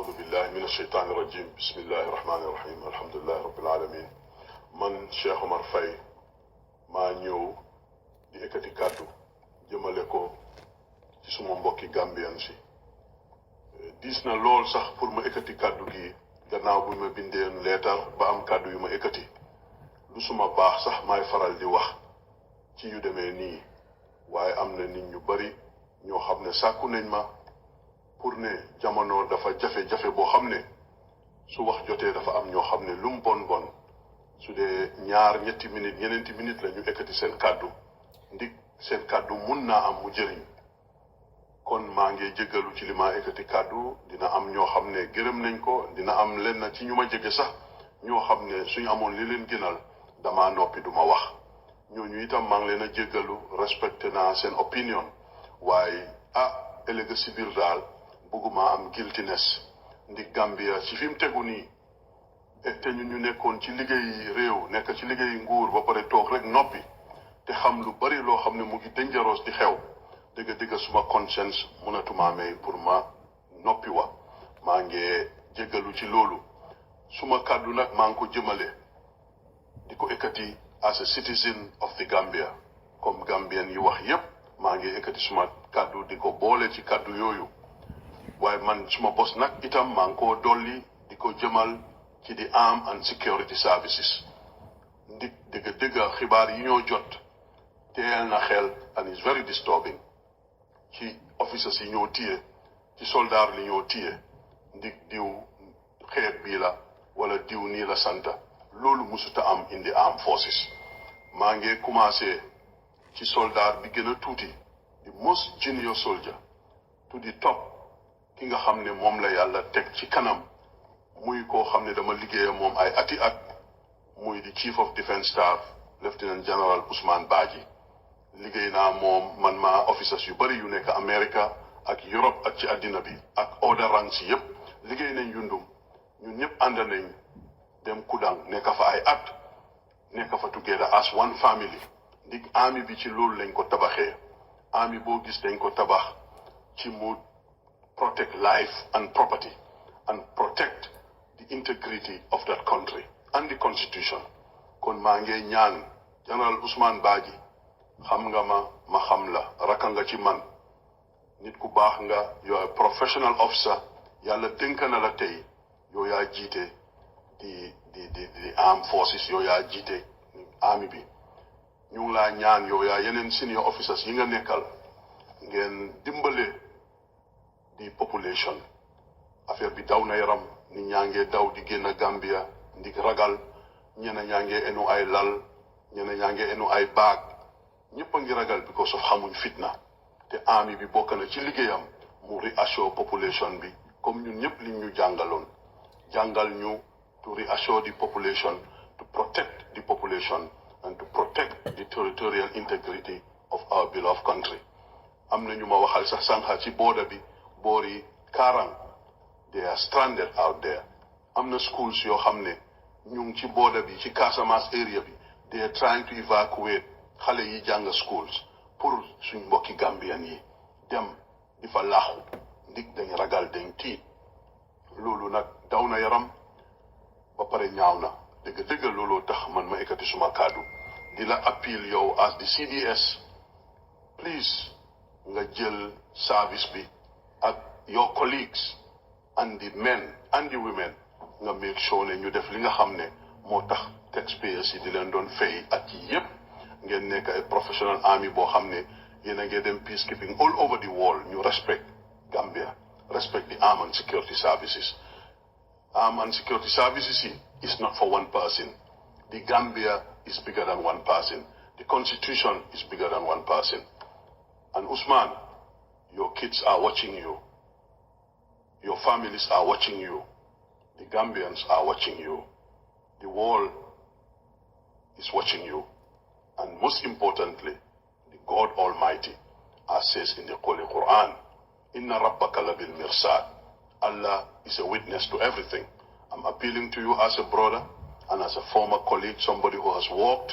أعوذ بالله من الشيطان الرجيم بسم الله الرحمن الرحيم الحمد لله رب العالمين من Cheikh Omar Faye maa ñëw di ekkati kàddu jëmale ko ci suma mbokki Gambian si diis na lool sax pour ma ekkati kàddu gi gannaaw bu ma bindeen leetar ba am kàddu yu ma ekkati lu suma baax sax maay faral di wax ci yu demee nii waaye am na nit ñu bari ñoo xam ne sàkku nañ ma pour ne jamono dafa jafe-jafe boo xam ne su wax jotee dafa am ñoo xam ne lum bon bon su dee ñaar ñetti minute ñeneenti minute la ñu ekkati seen kàddu ndig seen kàddu mun naa am mu jëriñ kon maa ngi jéggalu ci li ma ekkati kàddu dina am ñoo xam ne gërëm nañ ko dina am lenn ci ñu ma jege sax ñoo xam ne suñu amoon li leen gënal dama noppi duma wax ñooñu itam maa ngi leen a jéggalu respecté naa seen opinion waaye ëllëg si biir daal bëgguma am guiltiness ndi Gambia ci fi mu tegu nii te ñun ñu nekkoon ci liggéey réew nekk ci liggéey nguur ba pare toog rek noppi te xam lu bari loo xam ne mu ngi dangereux di xew dëgg-dëgg suma conscience mënatuma may pour ma noppi wa maa ngi jéggalu ci loolu suma kàddu nag maa ngi ko jëmale di ko ekkati as a citizen of the Gambia comme Gambian yi wax yépp maa ngi ekkati suma kàddu di ko boole ci kàddu yooyu waaye man suma bos nag itam maa ngi koo dolli di ko jëmal ci di Armed and Security Services ndig dëgg xibaar yi ñoo jot teel na xel and is very disturbing ci officers yi ñoo téye ci soldaar li ñoo téye ndig diw xeet bii la wala diw nii la santa loolu musuta am in the armed forces maa ngi commencé ci soldaar bi gën a tuuti the most junior soldier to the top ki nga xam ne moom la yàlla teg ci kanam muy koo xam ne dama liggéeya moom ay ati at muy di Chief of Defence Staff Lieutenant General Ousman Badjie liggéey naa moom man maa officers yu bari yu nekk America ak Europe ak ci àddina bi ak other ranks yépp liggéey nañ yundum ñun ñëpp ànd nañ dem Kudang nekk fa ay at nekk fa together as one family ndig army bi ci loolu lañ ko tabaxee army boo gis dañ ko tabax ci mu protect life and property and protect the integrity of that country and the constitution kon maa ngi ñaan General Ousman Badjie xam nga ma xam la raka nga ci man nit ku baax nga yow ay professional officer yàlla dénk na la tey yow yaa jiite di armed forces yow yaa jiite army bi ñu ngi laa ñaan yow yaa yeneen senior officers yi nga nekkal ngeen dimbale di population affaire bi daw na yaram nit ñaa ngee daw di génn Gambia ndig ragal ñeneen ñaa ngee enu ay lal ñeneen ñaa ngee enu ay baag ñëpp a ngi ragal because of xamuñ fitna te army bi bokk na ci liggéeyam mu reassure population bi comme ñun ñëpp li ñu jàngaloon jàngal ñu to reassure the population to protect the population and to protect the territorial integrity of our beloved country am na ñu ma waxal sax sànqa ci border bi boori Karang they are stranded out there am na schools yoo xam ne ñu ngi ci border bi ci Casamance area bi they are trying to evacuate xale yi jàng schools pour suñ mbokki Gambian yi dem di fa laaxu ndig dañ ragal dañ tiit loolu nag daw na yaram ba pare ñaaw na dëgg looloo tax man ma ekkati suma kàddu di la appeal yow as the CDS please nga jël service bi ak your colleagues and the men and the women nga make sure ne ñu def li nga xam ne moo tax taxpayers yi di leen doon fay at yi yépp ngeen nekk ay professional army boo xam ne yéen a ngi dem peacekeeping all over the world ñu respect Gambia respect the armed and security services. Armed and security services is not for one person. The Gambia is bigger than one person. The constitution is bigger than one person. And Ousman, your kids are watching you. Your families are watching you. The Gambians are watching you. The world is watching you. And most importantly, the God Almighty, as says in the Holy Quran, Inna Rabbaka labil mirsad. Allah is a witness to everything. I'm appealing to you as a brother and as a former colleague, somebody who has worked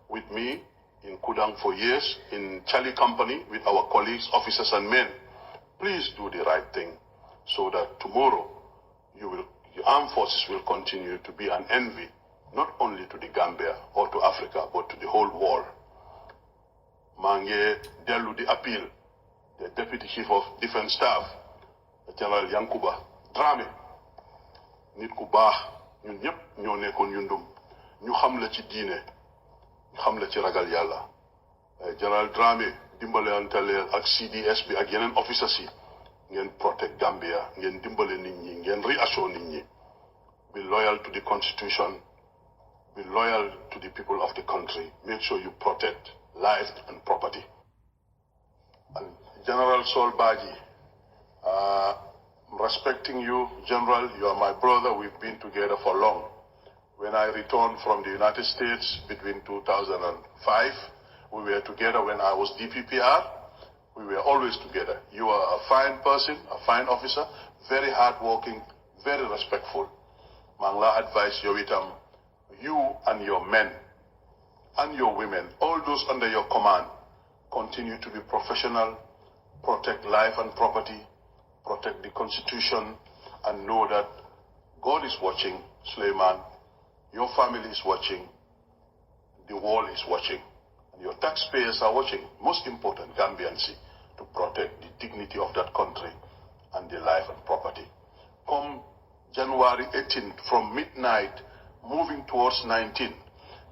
with me in Kudang for years, in Charlie Company with our colleagues, officers and men. Please do the right thing so that tomorrow the armed forces will continue to be an envy, not only to the Gambia or to Africa, but to the whole world. Mange delu di appeal, the Deputy Chief of Defense Staff, General Yankuba Dramé, nit ku baax ñun ñëpp ñoo nekkoon yundum ñu xam la ci diine ñu xam la ci ragal yàlla General Dramé dimbalantale ak CDS bi ak yeneen officers yi ngeen protect Gambia ngeen dimbale nit ñi ngeen reassure nit ñi be loyal to the constitution, be loyal to the people of the country, make sure you protect life and property. And General Saul Badjie, respecting you, General, you are my brother, we've been together for long. When I returned from the United States between 2005, we were together when I was DPPR, we were always together. You are a fine person, a fine officer, very hardworking, very respectful. Mangla advise you and your men and your women, all those under your command, continue to be professional, protect life and property, protect the constitution, and know that God is watching, Suleiman, your family is watching, the world is watching, and your taxpayers are watching. Most important, Gambians, to protect the dignity of that country and the life and property. Come January 18th, from midnight, moving towards 19th,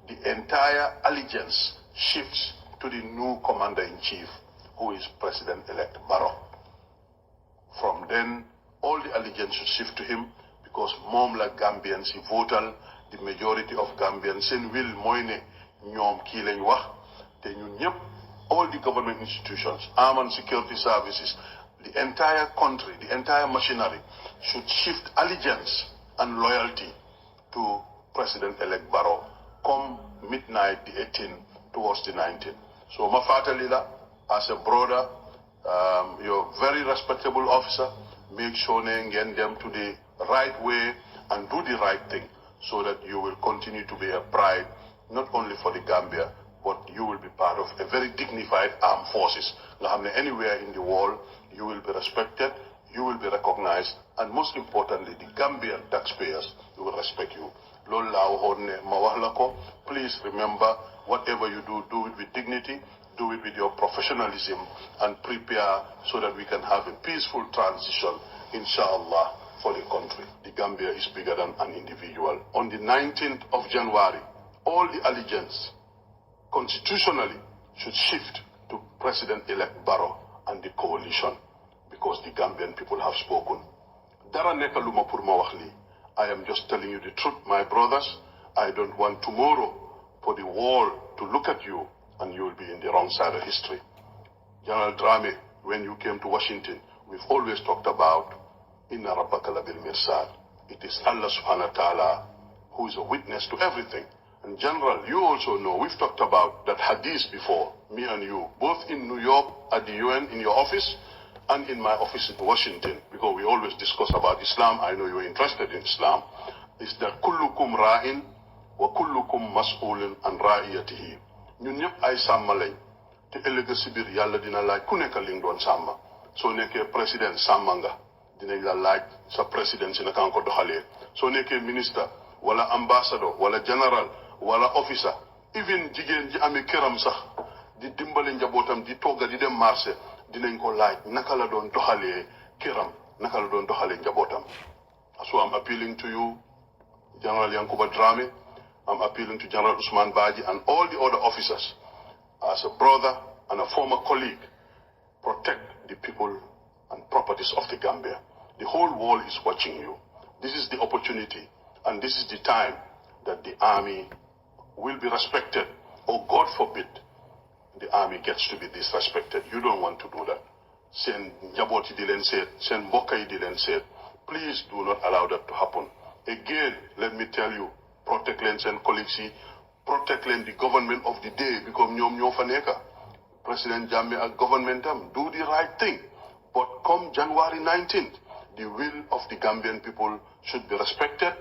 the entire allegiance shifts to the new commander-in-chief, who is President-elect Barrow. From then, all the allegiance should shift to him, because mom la Gambians votal, the majority of Gambians sen will moyne ñom ki lañ wax te ñun ñep all the government institutions, armed and security services, the entire country, the entire machinery should shift allegiance and loyalty to President-elect Barrow come midnight the 18th towards the 19th. So Mafatalila, as a brother, you're a very respectable officer. Make sure you get them to the right way and do the right thing, so that you will continue to be a pride, not only for the Gambia, but you will be part of a very dignified armed forces. Anywhere in the world, you will be respected, you will be recognized, and most importantly, the Gambian taxpayers will respect you. Please remember, whatever you do, do it with dignity, do it with your professionalism, and prepare so that we can have a peaceful transition, inshallah, for the country. The Gambia is bigger than an individual. On the 19th of January, all the allegiance constitutionally should shift to President-elect Barrow and the coalition, because the Gambian people have spoken. Dara neka luma pour ma wax li. I am just telling you the truth, my brothers. I don't want tomorrow for the world to look at you and you will be in the wrong side of history. General Dramé, when you came to Washington, we've always talked about Inna Rabbaka Labil Mirsad. It is Allah subhanahu wa ta'ala who is a witness to everything. And General, you also know, we've talked about that hadith before, me and you, both in New York at the UN in your office and in my office in Washington, because we always discuss about Islam. I know you're interested in Islam. Is that kullukum ra'in wa kullukum mas'ulun an ra'iyatihi. Ñun ñëpp ay sàmm lañ te ëllëg si biir yàlla dina laaj ku nekk li nga doon sàmm. Soo nekkee président sàmm nga dinañ la laaj sa président si naka nga ko doxalee. Soo nekkee ministre wala ambassadeur wala général wala officer, even jigéen ji amee këram sax di dimbale njabootam di togga di dem marché, dinañ ko laaj naka la doon doxalee këram, naka la doon doxalee njabootam. So I'm appealing to you, General Yankuba Dramé. I'm appealing to General Ousman Badjie and all the other officers. As a brother and a former colleague, protect the people and properties of the Gambia. The whole world is watching you. This is the opportunity and this is the time that the army will be respected, or God forbid, the army gets to be disrespected. You don't want to do that. Sen njaboti di len seet, sen mbokka yi di len seet. Please do not allow that to happen. Again, let me tell you, protect len sen colleagues yi, protect len the government of the day, because ñoom ñoo fa nekka. President Jammeh ak government am do the right thing. But come January 19th, the will of the Gambian people should be respected.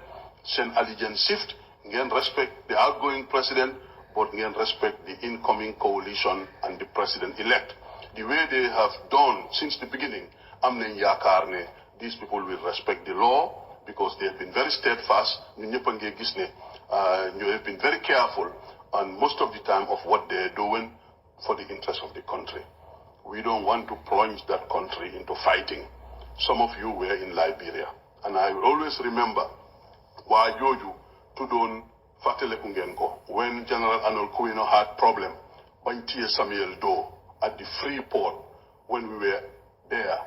Sen allegiance shift, ngeen respect the outgoing president, but ngeen respect the incoming coalition and the president-elect. The way they have done since the beginning, am nañ yaakaar ne these people will respect the law, because they have been very steadfast. You have been very careful, and most of the time of what they're doing for the interest of the country. We don't want to plunge that country into fighting. Some of you were in Liberia, and I will always remember why Joju Tudon Fatele Kungenko, when General Arnold Kouino had problem, Bantie Samuel Doe at the free port, when we were there,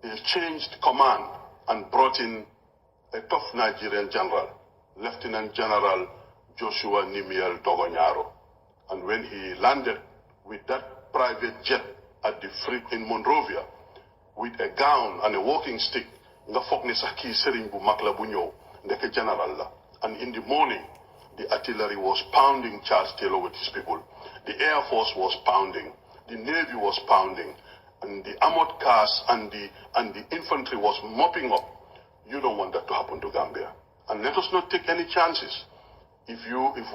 they changed command and brought in a tough Nigerian general, Lieutenant General Joshua Nimiel Dogonyaro. And when he landed with that private jet at the free in Monrovia, with a gown and a walking stick, nga fokk ne sax kii sëriñ bu mag la bu ñëw ndeke general la. And in the morning, the artillery was pounding Charles Taylor with his people. The Air Force was pounding. The Navy was pounding. And the armored cars and the infantry was mopping up. You don't want that to happen to Gambia. And let us not take any chances. If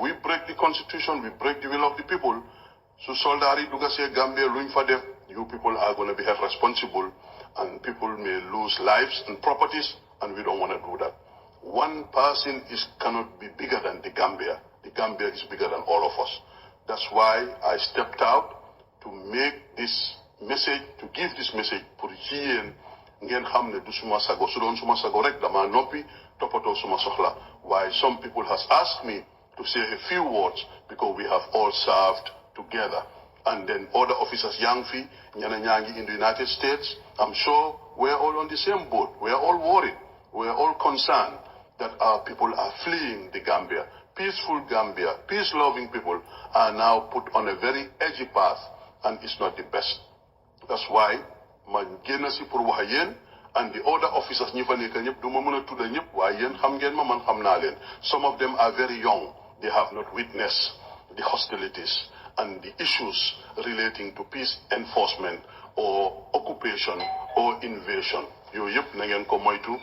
we break the constitution, we break the will of the people. So soldari duga say Gambia luñ fa def, you people are going to be held responsible, and people may lose lives and properties, and we don't want to do that. One person cannot be bigger than the Gambia. The Gambia is bigger than all of us. That's why I stepped out to make this message, to give this message pour yéen ngeen xam ne du suma sago su doon suma sago rek dama noppi toppatoo suma soxla. Why some people has asked me to say a few words because we have all served together. And then other officers, Yangfi, Nyananyangi in the United States, I'm sure we're all on the same boat. We're all worried. We're all concerned that our people are fleeing the Gambia. Peaceful Gambia, peace-loving people are now put on a very edgy path, and it's not the best. That's why ma génn si pour wax yéen and the other officers ñi fa nekk ñëpp du ma mën a tudda ñëpp waaye yéen xam ngeen ma man xam naa leen. Some of them are very young. They have not witnessed the hostilities and the issues relating to peace enforcement or occupation or invasion. Yooyu yëpp na ngeen ko moytu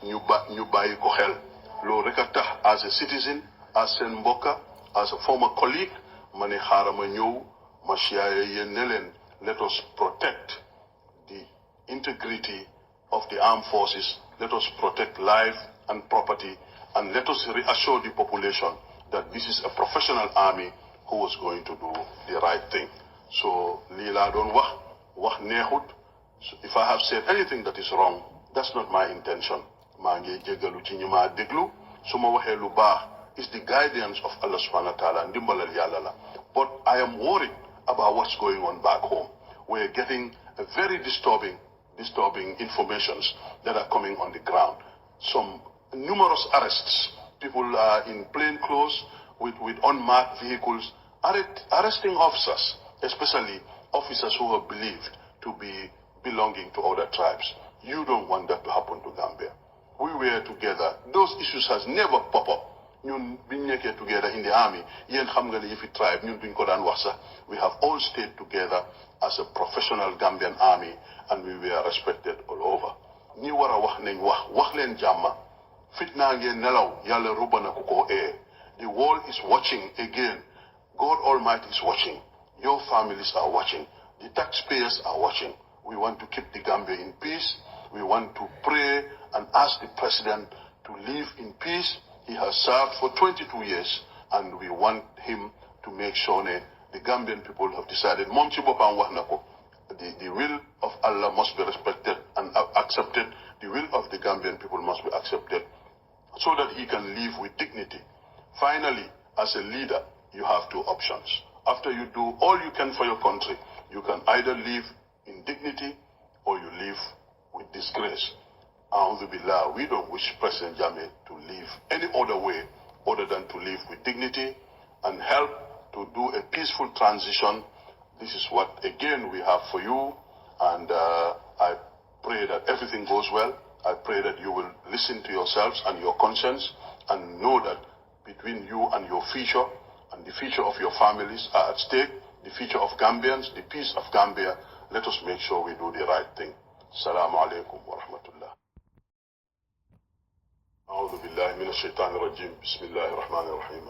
ñu bàyyi ko xel. Loolu rek a tax as a citizen, as seen mbokka, as a former colleague, ma ne xaaral ma ñëw ma siyaare yéen ne leen, let us protect the integrity of the armed forces. Let us protect life and property, and let us reassure the population that this is a professional army who is going to do the right thing. So lii laa doon wax neexut. If I have said anything that is wrong, that's not my intention. Maa ngi jéggalu ci ñi ma déglu. Su ma waxee lu baax, it's the guidance of Allah subhanahu wa ta'ala, ndimbalal yàlla la. But I am worried about what's going on back home. We're getting a very disturbing informations that are coming on the ground. Some numerous arrests. People are in plain clothes with unmarked vehicles, arresting officers, especially officers who are believed to be belonging to other tribes. You don't want that to happen to Gambia. We were together. Those issues has never popped up. Ñun biñ nekkee together in the army, yéen xam nga ne yëfi tribe ñun duñ ko daan wax sax. We have all stayed together as a professional Gambian army, and we were respected all over. Ñi war a wax nañ wax leen jàmma. Fitna ngeen nelaw, yàlla rubba na ku ko ee. The world is watching again. God Almighty is watching. Your families are watching. The taxpayers are watching. We want to keep the Gambia in peace. We want to pray and ask the president to live in peace. He has served for 22 years, and we want him to make sure the Gambian people have decided. Mom ci bopam wax nako. The will of Allah must be respected and accepted. The will of the Gambian people must be accepted, so that he can live with dignity. Finally, as a leader, you have two options. After you do all you can for your country, you can either live in dignity or you live with disgrace. A'udhu billah, we don't wish President Jammeh to live any other way other than to live with dignity and help to do a peaceful transition. This is what, again, we have for you, and I pray that everything goes well. I pray that you will listen to yourselves and your conscience and know that between you and your future and the future of your families are at stake, the future of Gambians, the peace of Gambia. Let us make sure we do the right thing. Assalamu alaikum wa rahmatullah. أعوذ بالله من الشيطان الرجيم. بسم الله الرحمن الرحيم.